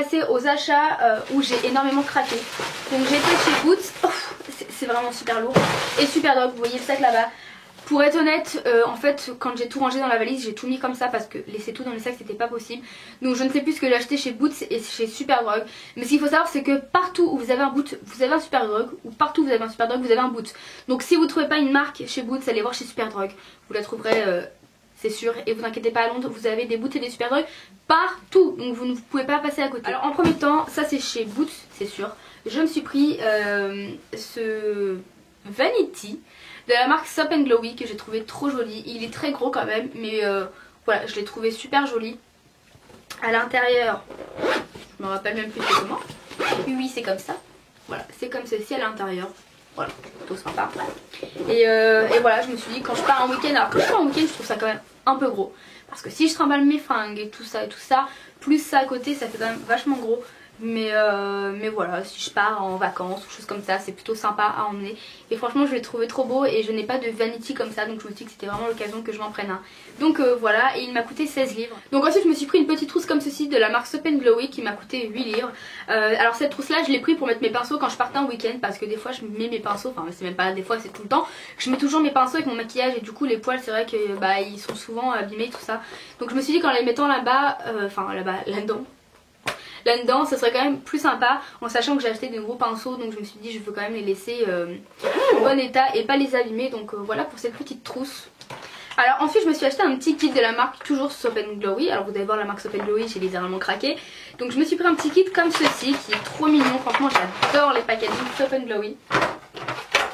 passer aux achats où j'ai énormément craqué. Donc j'étais chez Boots, c'est vraiment super lourd et super drogue, vous voyez le sac là-bas. Pour être honnête, en fait quand j'ai tout rangé dans la valise j'ai tout mis comme ça parce que laisser tout dans les sacs c'était pas possible. Donc je ne sais plus ce que j'ai acheté chez Boots et chez Superdrug. Mais ce qu'il faut savoir c'est que partout où vous avez un Boots, vous avez un Superdrug, ou partout où vous avez un Superdrug, vous avez un Boots. Donc si vous ne trouvez pas une marque chez Boots, allez voir chez Superdrug, vous la trouverez c'est sûr. Et vous inquiétez pas, à Londres vous avez des Boots et des Superdrug partout, donc vous ne pouvez pas passer à côté. Alors en premier temps, ça c'est chez Boots, c'est sûr. Je me suis pris ce Vanity de la marque Soap & Glowy que j'ai trouvé trop joli. Il est très gros quand même, mais voilà, je l'ai trouvé super joli. À l'intérieur, je me rappelle même plus c'est comment. Oui, c'est comme ça. Voilà, c'est comme ceci à l'intérieur. Voilà, plutôt sympa. Et voilà, je me suis dit quand je pars en week-end, alors quand je pars en week-end, je trouve ça quand même un peu gros. Parce que si je trimballe mes fringues et tout ça, plus ça à côté, ça fait quand même vachement gros. Mais voilà, si je pars en vacances ou choses comme ça, c'est plutôt sympa à emmener. Et franchement je l'ai trouvé trop beau et je n'ai pas de vanity comme ça, donc je me suis dit que c'était vraiment l'occasion que je m'en prenne un. Donc voilà, et il m'a coûté 16 livres. Donc ensuite je me suis pris une petite trousse comme ceci de la marque Soap & Glowy qui m'a coûté 8 livres. Alors cette trousse là je l'ai pris pour mettre mes pinceaux quand je partais en week-end, parce que des fois je mets mes pinceaux, enfin c'est même pas des fois, c'est tout le temps. Je mets toujours mes pinceaux avec mon maquillage et du coup les poils c'est vrai que bah ils sont souvent abîmés tout ça. Donc je me suis dit qu'en les mettant là-bas, là-dedans ça serait quand même plus sympa, en sachant que j'ai acheté des gros pinceaux, donc je me suis dit je veux quand même les laisser en bon état et pas les abîmer. Donc voilà pour cette petite trousse. Alors ensuite je me suis acheté un petit kit de la marque toujours Soap & Glowy. Alors vous allez voir la marque Soap & Glowy, j'ai littéralement craqué. Donc je me suis pris un petit kit comme ceci qui est trop mignon, franchement j'adore les packaging Soap & Glowy.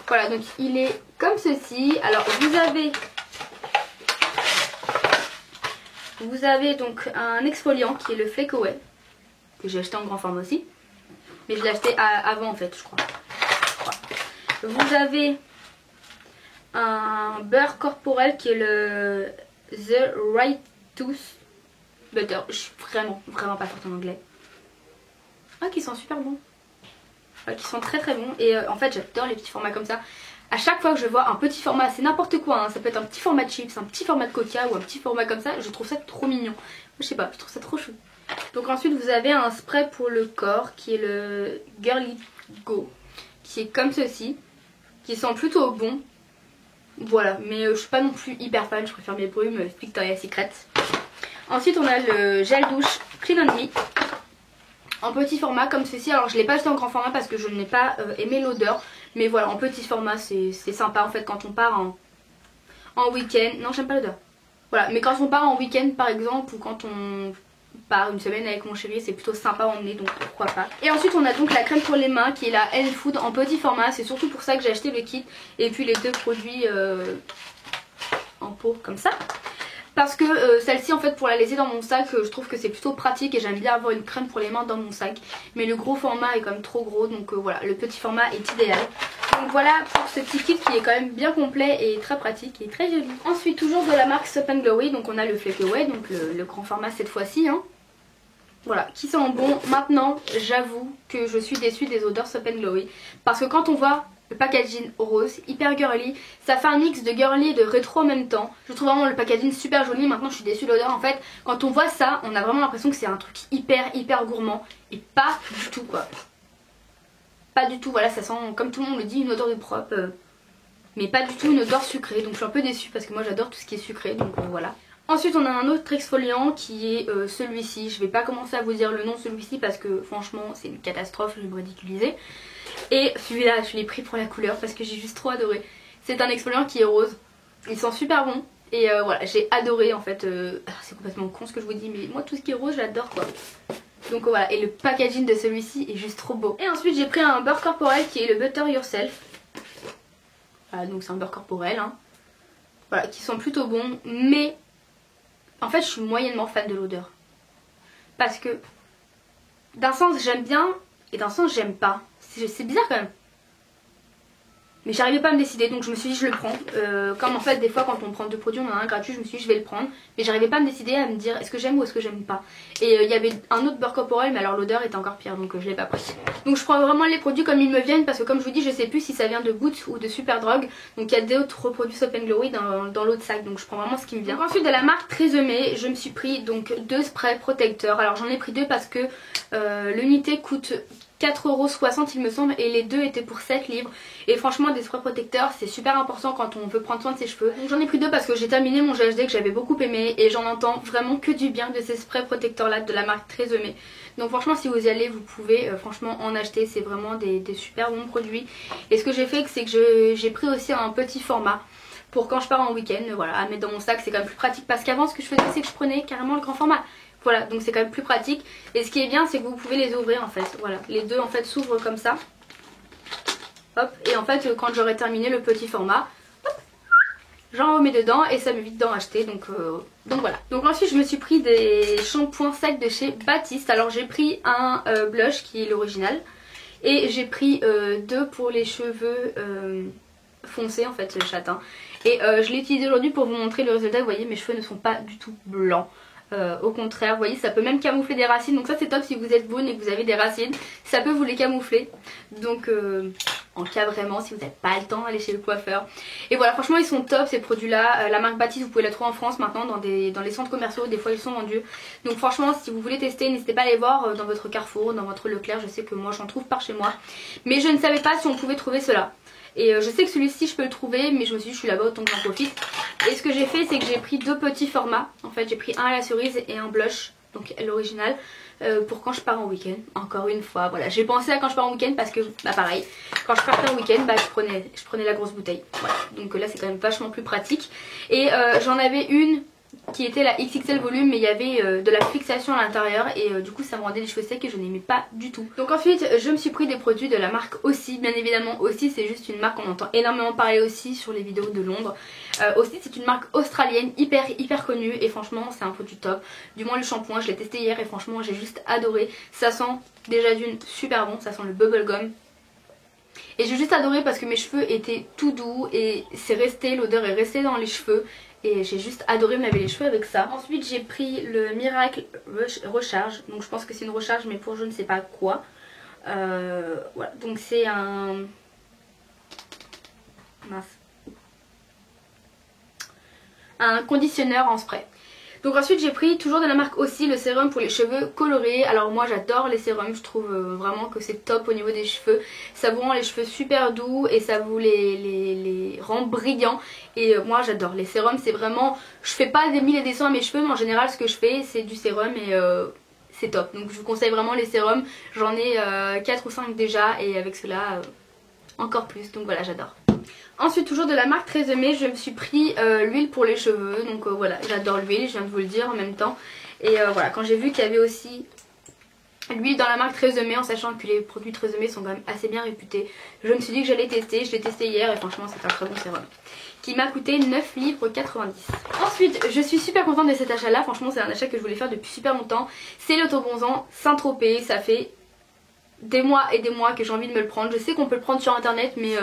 Voilà, donc il est comme ceci. Alors vous avez donc un exfoliant qui est le Flake Away, que j'ai acheté en grand format aussi, mais je l'ai acheté avant en fait je crois. Vous avez un beurre corporel qui est le The Right Tooth Butter. Je suis vraiment pas forte en anglais. Ah, qui sont super bons, qui sont très bons. Et en fait j'adore les petits formats comme ça. À chaque fois que je vois un petit format, c'est n'importe quoi hein. Ça peut être un petit format de chips, un petit format de coca ou un petit format comme ça, je trouve ça trop mignon. Je sais pas, je trouve ça trop chou. Donc ensuite vous avez un spray pour le corps qui est le Girly Go, qui est comme ceci, qui sent plutôt bon. Voilà, mais je suis pas non plus hyper fan, je préfère mes brumes Victoria's Secret. Ensuite on a le gel douche Clean on Me en petit format comme ceci. Alors je l'ai pas acheté en grand format parce que je n'ai pas aimé l'odeur, mais voilà, en petit format c'est sympa en fait quand on part en week-end. Non, j'aime pas l'odeur. Voilà, mais quand on part en week-end par exemple, ou quand on part une semaine avec mon chéri, c'est plutôt sympa à emmener, donc pourquoi pas. Et ensuite on a donc la crème pour les mains qui est la Health Food en petit format. C'est surtout pour ça que j'ai acheté le kit. Et puis les deux produits en pot comme ça, parce que celle-ci en fait pour la laisser dans mon sac, je trouve que c'est plutôt pratique et j'aime bien avoir une crème pour les mains dans mon sac. Mais le gros format est quand même trop gros, donc voilà, le petit format est idéal. Donc voilà pour ce petit kit qui est quand même bien complet et très pratique et très joli. Ensuite toujours de la marque Soap & Glowy, donc on a le Flake Away, donc le grand format cette fois-ci hein. Voilà, qui sent bon. Maintenant j'avoue que je suis déçue des odeurs Soap & Glowy, parce que quand on voit le packaging rose, hyper girly, ça fait un mix de girly et de rétro en même temps. Je trouve vraiment le packaging super joli. Maintenant je suis déçue de l'odeur en fait. Quand on voit ça, on a vraiment l'impression que c'est un truc hyper gourmand. Et pas du tout quoi. Pas du tout, voilà, ça sent comme tout le monde le dit une odeur de propre, mais pas du tout une odeur sucrée. Donc je suis un peu déçue parce que moi j'adore tout ce qui est sucré, donc voilà. Ensuite on a un autre exfoliant qui est celui-ci. Je vais pas commencer à vous dire le nom de celui-ci parce que franchement c'est une catastrophe, je vais me ridiculiser. Et celui-là je l'ai pris pour la couleur parce que j'ai juste trop adoré. C'est un exfoliant qui est rose, il sent super bon. Et voilà, j'ai adoré en fait, c'est complètement con ce que je vous dis, mais moi tout ce qui est rose j'adore quoi. Donc voilà, et le packaging de celui-ci est juste trop beau. Et ensuite j'ai pris un beurre corporel qui est le Butter Yourself. Voilà, donc c'est un beurre corporel hein. Voilà, qui sent plutôt bon, mais en fait je suis moyennement fan de l'odeur. Parce que d'un sens j'aime bien et d'un sens j'aime pas. C'est bizarre quand même. Mais j'arrivais pas à me décider, donc je me suis dit je le prends. Comme en fait des fois quand on prend deux produits on en a un gratuit, je me suis dit je vais le prendre. Mais j'arrivais pas à me décider, à me dire est-ce que j'aime ou est-ce que j'aime pas. Et il y avait un autre beurre corporel mais alors l'odeur était encore pire, donc je l'ai pas pris. Donc je prends vraiment les produits comme ils me viennent, parce que comme je vous dis je sais plus si ça vient de Boots ou de Superdrug. Donc il y a d'autres produits Soap & Glory dans l'autre sac, donc je prends vraiment ce qui me vient. Donc ensuite de la marque Très Aimé, je me suis pris donc 2 sprays protecteurs. Alors j'en ai pris 2 parce que l'unité coûte 4,60€ il me semble, et les deux étaient pour 7 livres. Et franchement des sprays protecteurs c'est super important quand on veut prendre soin de ses cheveux. Donc j'en ai pris 2 parce que j'ai terminé mon GHD que j'avais beaucoup aimé, et j'en entends vraiment que du bien de ces sprays protecteurs là de la marque Très Aimé. Donc franchement si vous y allez vous pouvez franchement en acheter, c'est vraiment des super bons produits. Et ce que j'ai fait c'est que j'ai pris aussi un petit format pour quand je pars en week-end, voilà, à mettre dans mon sac. C'est quand même plus pratique parce qu'avant ce que je faisais c'est que je prenais carrément le grand format. Voilà, donc c'est quand même plus pratique. Et ce qui est bien c'est que vous pouvez les ouvrir en fait. Voilà, les deux en fait s'ouvrent comme ça. Hop, et en fait quand j'aurai terminé le petit format, j'en remets dedans et ça m'évite d'en acheter. Donc voilà. Donc ensuite je me suis pris des shampoings secs de chez Baptiste. Alors j'ai pris un blush qui est l'original. Et j'ai pris 2 pour les cheveux foncés en fait, châtain. Et je l'ai utilisé aujourd'hui pour vous montrer le résultat. Vous voyez mes cheveux ne sont pas du tout blancs. Au contraire, vous voyez ça peut même camoufler des racines, donc ça c'est top si vous êtes brune et que vous avez des racines, ça peut vous les camoufler. Donc en cas vraiment si vous n'avez pas le temps d'aller chez le coiffeur. Et voilà, franchement ils sont top ces produits là. La marque Baptiste vous pouvez la trouver en France maintenant dans les centres commerciaux, des fois ils sont vendus. Donc franchement si vous voulez tester n'hésitez pas à aller voir dans votre Carrefour, dans votre Leclerc. Je sais que moi j'en trouve par chez moi, mais je ne savais pas si on pouvait trouver cela. Et je sais que celui-ci je peux le trouver, mais je me suis dit je suis là-bas autant que j'en profite. Et ce que j'ai fait c'est que j'ai pris 2 petits formats. En fait j'ai pris un à la cerise et un blush, donc l'original, pour quand je pars en week-end. Encore une fois, voilà, j'ai pensé à quand je pars en week-end parce que bah pareil, quand je partais en week-end bah je prenais la grosse bouteille. Voilà, donc là c'est quand même vachement plus pratique. Et j'en avais une qui était la XXL volume, mais il y avait de la fixation à l'intérieur et du coup ça me rendait les cheveux secs et je n'aimais pas du tout. Donc ensuite je me suis pris des produits de la marque Aussi, bien évidemment. Aussi c'est juste une marque qu'on entend énormément parler aussi sur les vidéos de Londres. Aussi c'est une marque australienne hyper connue et franchement c'est un produit top. Du moins le shampoing, je l'ai testé hier et franchement j'ai juste adoré. Ça sent déjà d'une super bon, ça sent le bubblegum. Et j'ai juste adoré parce que mes cheveux étaient tout doux et c'est resté, l'odeur est restée dans les cheveux. Et j'ai juste adoré me laver les cheveux avec ça. Ensuite j'ai pris le Miracle Recharge. Donc je pense que c'est une recharge mais pour je ne sais pas quoi. Voilà, donc c'est un... mince. Un conditionneur en spray. Donc ensuite j'ai pris toujours de la marque Aussi le sérum pour les cheveux colorés. Alors moi j'adore les sérums, je trouve vraiment que c'est top au niveau des cheveux. Ça vous rend les cheveux super doux et ça vous les rend brillants. Et moi j'adore les sérums, c'est vraiment... Je fais pas des mille et des cents à mes cheveux mais en général ce que je fais c'est du sérum et c'est top. Donc je vous conseille vraiment les sérums, j'en ai 4 ou 5 déjà et avec cela encore plus. Donc voilà, j'adore. Ensuite toujours de la marque Très Aimé, je me suis pris l'huile pour les cheveux. Donc voilà, j'adore l'huile, je viens de vous le dire en même temps. Et voilà, quand j'ai vu qu'il y avait aussi l'huile dans la marque Très Aimé, en sachant que les produits Très Aimé sont quand même assez bien réputés, je me suis dit que j'allais tester. Je l'ai testé hier et franchement c'est un très bon sérum qui m'a coûté 9 livres 90. Ensuite je suis super contente de cet achat là, franchement c'est un achat que je voulais faire depuis super longtemps. C'est l'autobronzant Saint-Tropez, ça fait des mois et des mois que j'ai envie de me le prendre. Je sais qu'on peut le prendre sur internet mais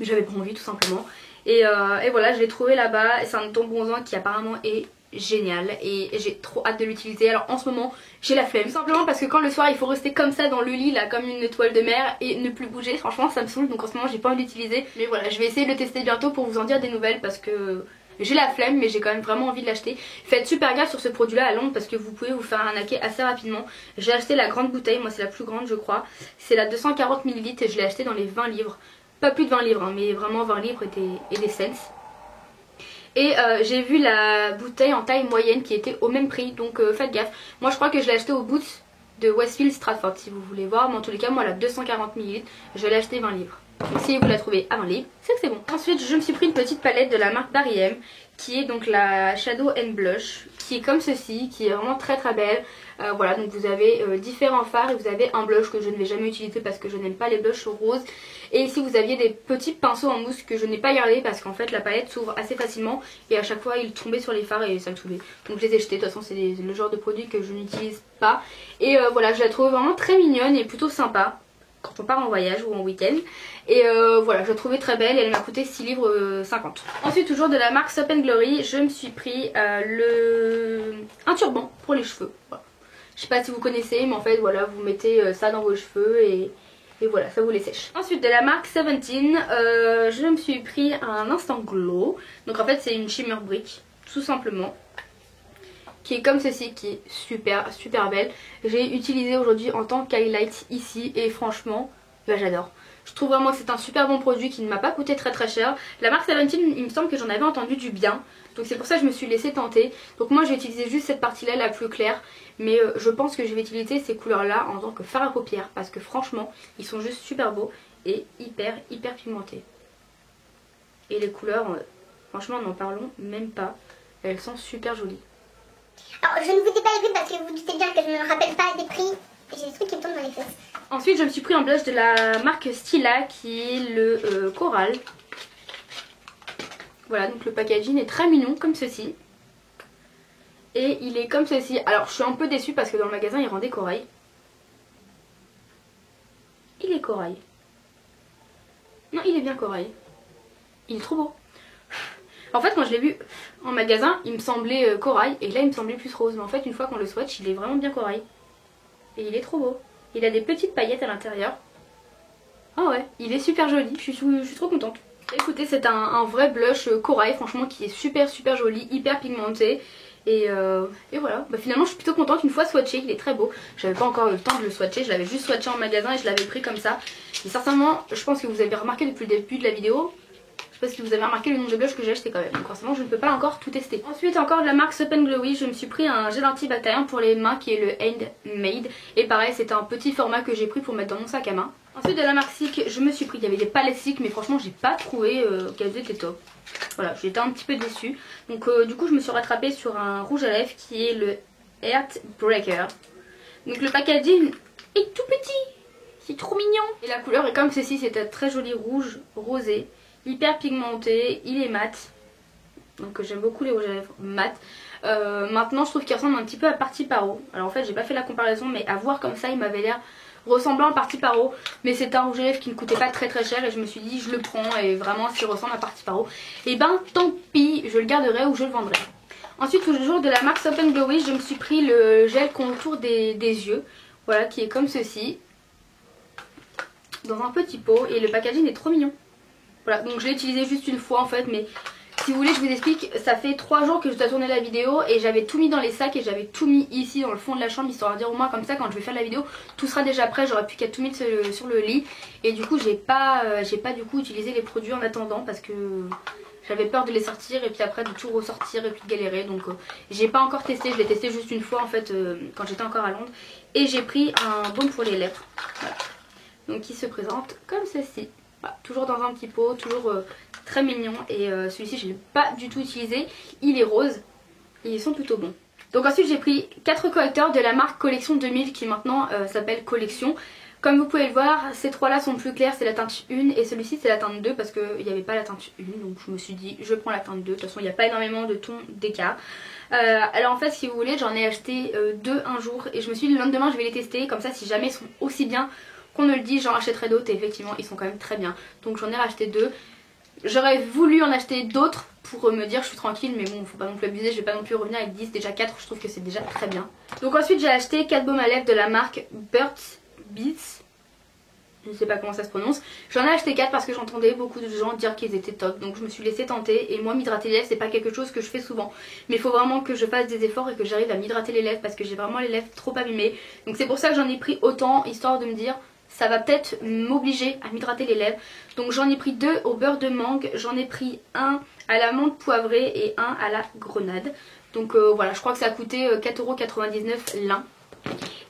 j'avais pas envie tout simplement. Et voilà, je l'ai trouvé là-bas et c'est un tampon qui apparemment est génial et j'ai trop hâte de l'utiliser. Alors en ce moment j'ai la flemme, tout simplement parce que quand le soir il faut rester comme ça dans le lit là comme une étoile de mer et ne plus bouger, franchement ça me saoule. Donc en ce moment j'ai pas envie d'utiliser, mais voilà, je vais essayer de le tester bientôt pour vous en dire des nouvelles parce que j'ai la flemme mais j'ai quand même vraiment envie de l'acheter. Faites super gaffe sur ce produit là à Londres parce que vous pouvez vous faire arnaquer assez rapidement. J'ai acheté la grande bouteille, moi c'est la plus grande je crois, c'est la 240 ml et je l'ai acheté dans les 20 livres. Pas plus de 20 livres hein, mais vraiment 20 livres et des cents. Et j'ai vu la bouteille en taille moyenne qui était au même prix, donc faites gaffe. Moi je crois que je l'ai acheté au Boots de Westfield Stratford si vous voulez voir, mais en tous les cas moi la 240 ml je l'ai acheté 20 livres. Donc si vous la trouvez à 20 livres c'est que c'est bon. Ensuite je me suis pris une petite palette de la marque Barry M qui est donc la Shadow and Blush, qui est comme ceci, qui est vraiment très belle. Voilà, donc vous avez différents fards et vous avez un blush que je ne vais jamais utiliser parce que je n'aime pas les blushs roses. Et ici vous aviez des petits pinceaux en mousse que je n'ai pas gardé parce qu'en fait la palette s'ouvre assez facilement et à chaque fois il tombait sur les fards et ça me saoulait. Donc je les ai jetés, de toute façon c'est le genre de produit que je n'utilise pas. Et voilà, je la trouve vraiment très mignonne et plutôt sympa. quand on part en voyage ou en week-end. Et voilà, je la trouvais très belle et elle m'a coûté 6 livres 50. Ensuite, toujours de la marque Soap & Glory, je me suis pris un turban pour les cheveux. Voilà. Je sais pas si vous connaissez, mais en fait voilà, vous mettez ça dans vos cheveux et voilà, ça vous les sèche. Ensuite de la marque 17, je me suis pris un Instant Glow. Donc en fait c'est une shimmer brick, tout simplement, qui est comme ceci, qui est super super belle. J'ai utilisé aujourd'hui en tant qu'highlight ici et franchement, bah, j'adore. Je trouve vraiment que c'est un super bon produit qui ne m'a pas coûté très très cher. La marque 17, il me semble que j'en avais entendu du bien. Donc c'est pour ça que je me suis laissée tenter. Donc moi j'ai utilisé juste cette partie là la plus claire. Mais je pense que je vais utiliser ces couleurs là en tant que fard à paupières. Parce que franchement ils sont juste super beaux et hyper pigmentés. Et les couleurs, franchement n'en parlons même pas. Elles sont super jolies. Alors je ne vous dis pas les prix parce que vous doutez bien que je ne me rappelle pas des prix. J'ai des trucs qui me tombent dans les fesses. Ensuite je me suis pris un blush de la marque Stila qui est le Coral. Voilà, donc le packaging est très mignon comme ceci. Et il est comme ceci. Alors je suis un peu déçue parce que dans le magasin il rendait corail. Il est corail. Non, il est bien corail. Il est trop beau. En fait quand je l'ai vu en magasin il me semblait corail et là il me semblait plus rose. Mais en fait une fois qu'on le swatch il est vraiment bien corail. Et il est trop beau. Il a des petites paillettes à l'intérieur. Ah ouais, il est super joli, je suis trop contente. Écoutez, c'est un vrai blush corail franchement qui est super joli, hyper pigmenté. Et voilà, bah, finalement je suis plutôt contente une fois swatché, il est très beau. J'avais pas encore eu le temps de le swatcher, je l'avais juste swatché en magasin et je l'avais pris comme ça. Et sincèrement, je pense que vous avez remarqué depuis le début de la vidéo, je sais pas si vous avez remarqué le nombre de blushs que j'ai acheté quand même. Donc forcément je ne peux pas encore tout tester. Ensuite encore de la marque Soap & Glowy, je me suis pris un gel antibactérien pour les mains qui est le Handmade. Et pareil, c'était un petit format que j'ai pris pour mettre dans mon sac à main. Ensuite de la marque Stick, je me suis pris, il y avait des palettes Stick mais franchement j'ai pas trouvé qu'elles étaient top. Voilà, j'étais un petit peu déçue. Donc du coup je me suis rattrapée sur un rouge à lèvres qui est le Heartbreaker. Donc le packaging est tout petit, c'est trop mignon. Et la couleur est comme ceci, c'est un très joli rouge rosé, hyper pigmenté, il est mat. Donc j'aime beaucoup les rouges à lèvres mat. Maintenant je trouve qu'il ressemble un petit peu à Party Paro. Alors en fait j'ai pas fait la comparaison mais à voir comme ça il m'avait l'air ressemblant à Party Paro, mais c'est un rouge à lèvres qui ne coûtait pas très cher et je me suis dit je le prends et vraiment s'il ressemble à Party Paro et ben tant pis, je le garderai ou je le vendrai. Ensuite toujours de la marque Soap & Glowy, je me suis pris le gel contour des yeux, voilà, qui est comme ceci dans un petit pot et le packaging est trop mignon. Voilà, donc je l'ai utilisé juste une fois en fait, mais si vous voulez je vous explique, ça fait 3 jours que je dois tourner la vidéo et j'avais tout mis dans les sacs et j'avais tout mis ici dans le fond de la chambre histoire de dire au moins comme ça quand je vais faire la vidéo tout sera déjà prêt, j'aurais plus qu'à tout mettre sur le lit. Et du coup j'ai pas du coup utilisé les produits en attendant parce que j'avais peur de les sortir et puis après de tout ressortir et puis de galérer. Donc j'ai pas encore testé, je l'ai testé juste une fois en fait quand j'étais encore à Londres. Et j'ai pris un baume pour les lèvres, voilà. Donc qui se présente comme ceci. Voilà, toujours dans un petit pot, toujours très mignon. Et celui-ci je ne l'ai pas du tout utilisé. Il est rose et ils sont plutôt bons. Donc ensuite j'ai pris 4 correcteurs de la marque Collection 2000 qui maintenant s'appelle Collection. Comme vous pouvez le voir, ces 3 là sont plus clairs, c'est la teinte 1 et celui-ci c'est la teinte 2 parce qu'il n'y avait pas la teinte 1. Donc je me suis dit je prends la teinte 2, de toute façon il n'y a pas énormément de tons d'écart. Alors en fait si vous voulez j'en ai acheté 2 un jour et je me suis dit le lendemain je vais les tester. Comme ça si jamais ils sont aussi bien qu'on ne le dit, j'en rachèterai d'autres et effectivement ils sont quand même très bien. Donc j'en ai racheté 2. J'aurais voulu en acheter d'autres pour me dire je suis tranquille, mais bon faut pas non plus abuser, je vais pas non plus revenir avec 10, déjà 4 je trouve que c'est déjà très bien. Donc ensuite j'ai acheté 4 baumes à lèvres de la marque Burt's Bees. Je sais pas comment ça se prononce. J'en ai acheté 4 parce que j'entendais beaucoup de gens dire qu'ils étaient top. Donc je me suis laissée tenter. Et moi m'hydrater les lèvres c'est pas quelque chose que je fais souvent. Mais il faut vraiment que je fasse des efforts et que j'arrive à m'hydrater les lèvres parce que j'ai vraiment les lèvres trop abîmées. Donc c'est pour ça que j'en ai pris autant, histoire de me dire ça va peut-être m'obliger à m'hydrater les lèvres. Donc j'en ai pris 2 au beurre de mangue. J'en ai pris un à la menthe poivrée et un à la grenade. Donc voilà, je crois que ça a coûté 4,99 € l'un.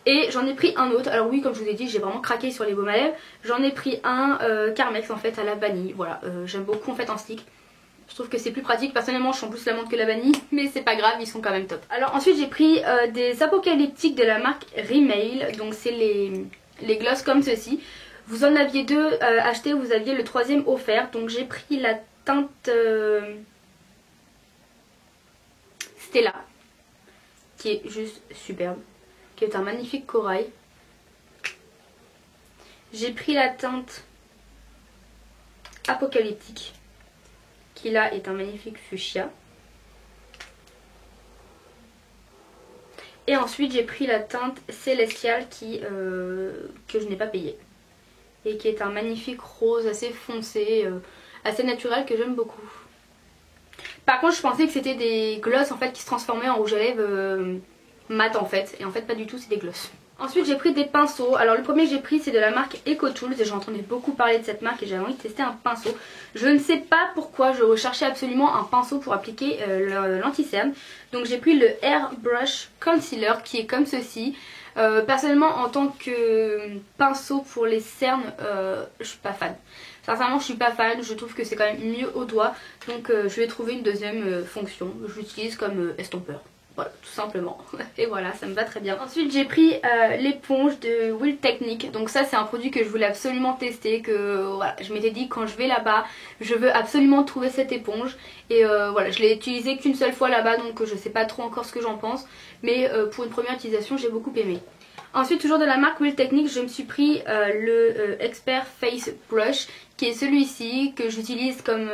Et j'en ai pris un autre, alors oui comme je vous ai dit j'ai vraiment craqué sur les baumes à lèvres. J'en ai pris un Carmex en fait à la vanille, voilà, j'aime beaucoup en fait en stick. Je trouve que c'est plus pratique, personnellement je sens plus la menthe que la vanille, mais c'est pas grave, ils sont quand même top. Alors ensuite j'ai pris des apocalyptiques de la marque Rimmel, donc c'est les gloss comme ceci. Vous en aviez 2 achetés, vous aviez le 3e offert, donc j'ai pris la teinte Stella, qui est juste superbe, qui est un magnifique corail. J'ai pris la teinte Apocalyptique, qui là est un magnifique fuchsia. Et ensuite j'ai pris la teinte Célestial que je n'ai pas payée. Et qui est un magnifique rose assez foncé, assez naturel, que j'aime beaucoup. Par contre je pensais que c'était des glosses en fait qui se transformaient en rouge à lèvres mat en fait. Et en fait pas du tout, c'est des glosses. Ensuite j'ai pris des pinceaux. Alors le premier que j'ai pris c'est de la marque EcoTools. Et j'entendais beaucoup parler de cette marque et j'avais envie de tester un pinceau. Je ne sais pas pourquoi je recherchais absolument un pinceau pour appliquer l'anti-cerne. Donc j'ai pris le Airbrush Concealer qui est comme ceci. Personnellement en tant que pinceau pour les cernes je suis pas fan. Sincèrement je suis pas fan, je trouve que c'est quand même mieux au doigt. Donc je vais trouver une deuxième fonction. Je l'utilise comme estompeur. Voilà, tout simplement. Et voilà, ça me va très bien. Ensuite, j'ai pris l'éponge de Will Technique. Donc ça, c'est un produit que je voulais absolument tester. Que voilà, je m'étais dit quand je vais là-bas, je veux absolument trouver cette éponge. Et voilà, je l'ai utilisée qu'une seule fois là-bas, donc je sais pas trop encore ce que j'en pense. Mais pour une première utilisation, j'ai beaucoup aimé. Ensuite, toujours de la marque Will Technique, je me suis pris le Expert Face Brush, qui est celui-ci que j'utilise comme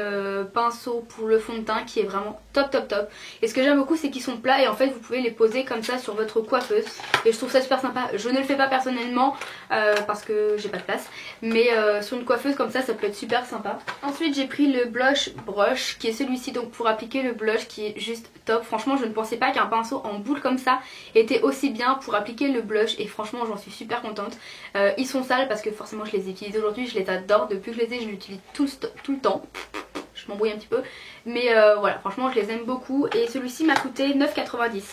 pinceau pour le fond de teint, qui est vraiment top top top. Et ce que j'aime beaucoup, c'est qu'ils sont plats et en fait vous pouvez les poser comme ça sur votre coiffeuse. Et je trouve ça super sympa. Je ne le fais pas personnellement parce que j'ai pas de place, mais sur une coiffeuse comme ça peut être super sympa. Ensuite j'ai pris le Blush Brush, qui est celui-ci donc pour appliquer le blush, qui est juste top. Franchement je ne pensais pas qu'un pinceau en boule comme ça était aussi bien pour appliquer le blush et franchement j'en suis super contente. Ils sont sales parce que forcément je les utilise aujourd'hui, je les adore. Depuis que je les ai, je les utilise tout le temps. Je m'embrouille un petit peu, mais voilà, franchement je les aime beaucoup et celui-ci m'a coûté 9,90 €.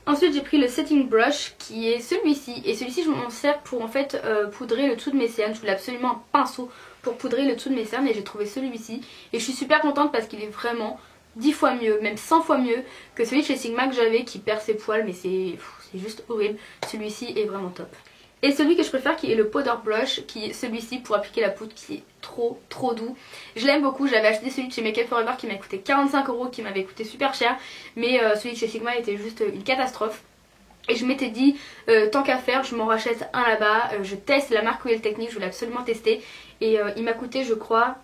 Ensuite j'ai pris le Setting Brush, qui est celui-ci, et celui-ci je m'en sers pour en fait poudrer le dessous de mes cernes. Je voulais absolument un pinceau pour poudrer le dessous de mes cernes et j'ai trouvé celui-ci et je suis super contente parce qu'il est vraiment 10 fois mieux, même 100 fois mieux que celui de chez Sigma que j'avais qui perd ses poils, mais c'est juste horrible. Celui-ci est vraiment top. Et celui que je préfère, qui est le Powder Blush, qui est celui-ci pour appliquer la poudre, qui est trop doux. Je l'aime beaucoup, j'avais acheté celui de chez Make Up Forever qui m'a coûté 45 €, qui m'avait coûté super cher. Mais celui de chez Sigma était juste une catastrophe. Et je m'étais dit, tant qu'à faire, je m'en rachète un là-bas. Je teste la marque Will Technique, je voulais absolument tester. Et il m'a coûté, je crois,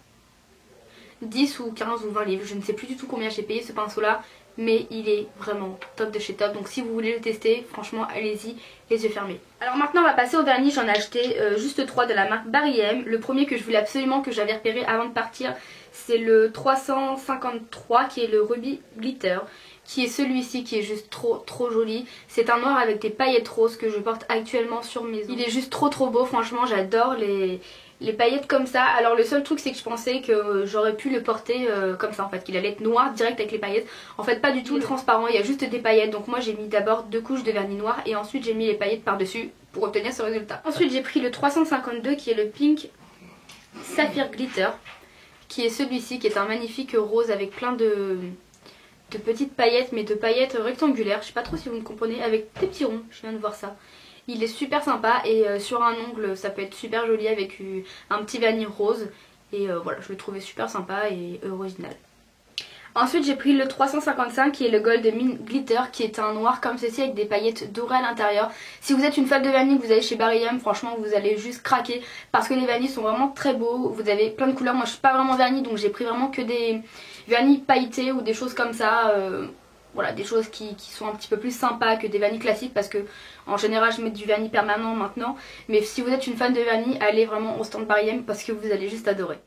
10 ou 15 ou 20 livres. Je ne sais plus du tout combien j'ai payé ce pinceau là. Mais il est vraiment top de chez top. Donc si vous voulez le tester, franchement allez-y, les yeux fermés. Alors maintenant on va passer au vernis. J'en ai acheté juste 3 de la marque Barry M. Le premier que je voulais absolument, que j'avais repéré avant de partir, c'est le 353, qui est le Ruby Glitter, qui est celui-ci, qui est juste trop joli. C'est un noir avec des paillettes roses que je porte actuellement sur mes ongles. Il est juste trop beau, franchement j'adore les paillettes comme ça. Alors le seul truc c'est que je pensais que j'aurais pu le porter comme ça en fait, qu'il allait être noir direct avec les paillettes. En fait pas du tout, transparent, il y a juste des paillettes. Donc moi j'ai mis d'abord 2 couches de vernis noir et ensuite j'ai mis les paillettes par dessus pour obtenir ce résultat. Ensuite j'ai pris le 352, qui est le Pink Sapphire Glitter, qui est celui-ci, qui est un magnifique rose avec plein de petites paillettes, mais de paillettes rectangulaires. Je sais pas trop si vous me comprenez, avec des petits ronds, je viens de voir ça. Il est super sympa et sur un ongle ça peut être super joli avec un petit vernis rose. Et voilà, je le trouvais super sympa et original. Ensuite j'ai pris le 355, qui est le Gold Mint Glitter, qui est un noir comme ceci avec des paillettes dorées à l'intérieur. Si vous êtes une fan de vernis, que vous allez chez Barry M, franchement vous allez juste craquer parce que les vernis sont vraiment très beaux. Vous avez plein de couleurs. Moi je suis pas vraiment vernis, donc j'ai pris vraiment que des vernis pailletés ou des choses comme ça. Voilà, des choses qui sont un petit peu plus sympas que des vernis classiques, parce que en général je mets du vernis permanent maintenant. Mais si vous êtes une fan de vernis, allez vraiment au stand Barry M parce que vous allez juste adorer.